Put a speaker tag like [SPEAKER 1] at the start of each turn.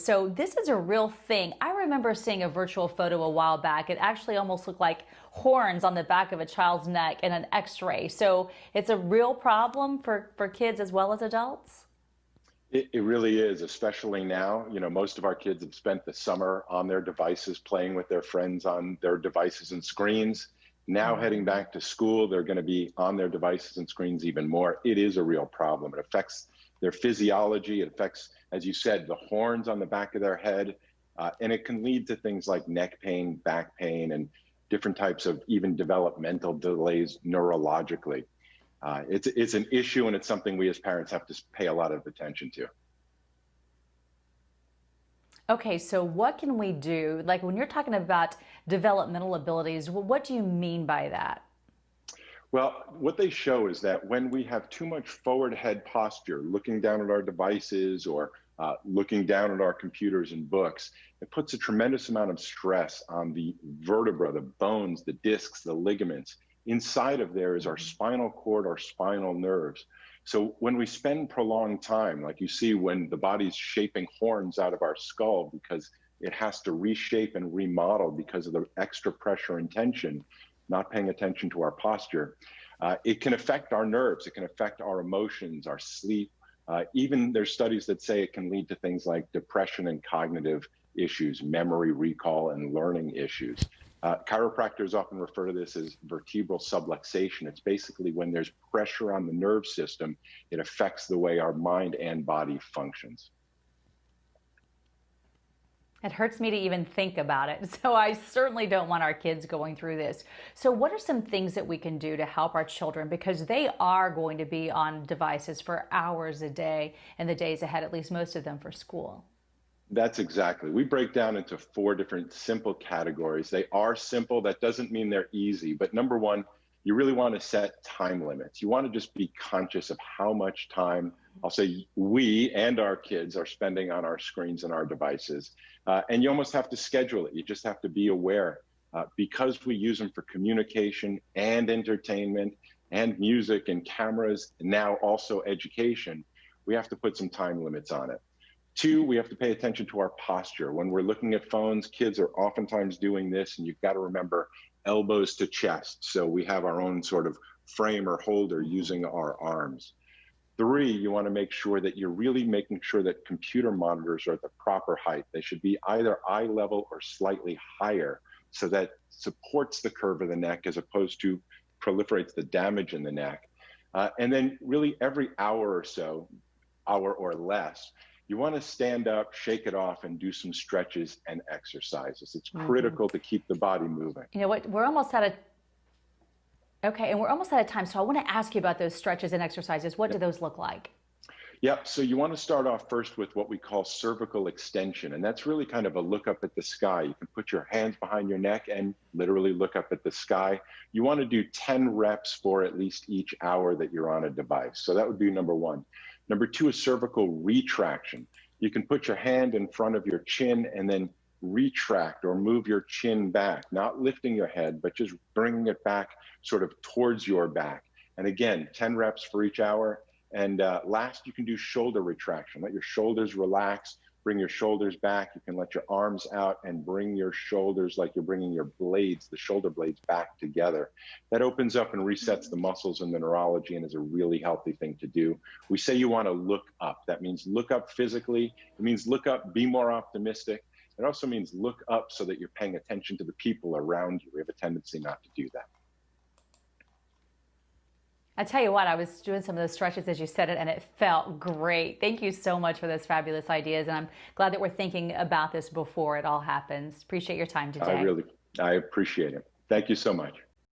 [SPEAKER 1] So this is a real thing. I remember seeing a virtual photo a while back. It actually almost looked like horns on the back of a child's neck in an x-ray. So it's a real problem for kids as well as adults.
[SPEAKER 2] It really is, especially now. You know, most of our kids have spent the summer on their devices, playing with their friends on their devices and screens. Now heading
[SPEAKER 1] Mhm.
[SPEAKER 2] back to school, they're going to be on their devices and screens even more. It is a real problem. It affects their physiology. It affects, as you said, the horns on the back of their head. And it can lead to things like neck pain, back pain, and different types of even developmental delays neurologically. It's an issue, and it's something we as parents have to pay a lot of attention to.
[SPEAKER 1] Okay, so what can we do? Like when you're talking about developmental abilities, what do you mean by that?
[SPEAKER 2] Well, what they show is that when we have too much forward head posture, looking down at our devices or looking down at our computers and books, it puts a tremendous amount of stress on the vertebra, the bones, the discs, the ligaments. Inside of there is our spinal cord, our spinal nerves. So when we spend prolonged time, like you see when the body's shaping horns out of our skull because it has to reshape and remodel because of the extra pressure and tension, not paying attention to our posture, it can affect our nerves, it can affect our emotions, our sleep. Even there's studies that say it can lead to things like depression and cognitive issues, memory recall and learning issues. Chiropractors often refer to this as vertebral subluxation. It's basically when there's pressure on the nerve system, it affects the way our mind and body functions.
[SPEAKER 1] It hurts me to even think about it. So I certainly don't want our kids going through this. So what are some things that we can do to help our children? Because they are going to be on devices for hours a day in the days ahead, at least most of them for school.
[SPEAKER 2] That's exactly. We break down into four different simple categories. They are simple. That doesn't mean they're easy. But number one, you really want to set time limits. You want to just be conscious of how much time, I'll say, we and our kids are spending on our screens and our devices. And you almost have to schedule it. You just have to be aware. Because we use them for communication and entertainment and music and cameras, and now also education, we have to put some time limits on it. Two, we have to pay attention to our posture. When we're looking at phones, kids are oftentimes doing this, and you've got to remember elbows to chest. So we have our own sort of frame or holder using our arms. Three, you want to make sure that you're really making sure that computer monitors are at the proper height. They should be either eye level or slightly higher so that supports the curve of the neck as opposed to proliferates the damage in the neck. And then really every hour or so, hour or less, you want to stand up, shake it off, and do some stretches and exercises. It's critical to keep the body moving.
[SPEAKER 1] You know what? We're almost out of Okay, and we're almost out of time. So I want to ask you about those stretches and exercises. What do
[SPEAKER 2] Yep.
[SPEAKER 1] those look like?
[SPEAKER 2] Yep. So you want to start off first with what we call cervical extension. And that's really kind of a look up at the sky. You can put your hands behind your neck and literally look up at the sky. You want to do 10 reps for at least each hour that you're on a device. So that would be number one. Number two is cervical retraction. You can put your hand in front of your chin and then retract or move your chin back, not lifting your head, but just bringing it back sort of towards your back. And again, 10 reps for each hour. And last, you can do shoulder retraction. Let your shoulders relax, bring your shoulders back. You can let your arms out and bring your shoulders like you're bringing your blades, the shoulder blades, back together. That opens up and resets the muscles and the neurology and is a really healthy thing to do. We say you want to look up. That means look up physically. It means look up, be more optimistic. It also means look up so that you're paying attention to the people around you. We have a tendency not to do that.
[SPEAKER 1] I tell you what, I was doing some of those stretches as you said it, and it felt great. Thank you so much for those fabulous ideas, and I'm glad that we're thinking about this before it all happens. Appreciate your time today.
[SPEAKER 2] I appreciate it. Thank you so much.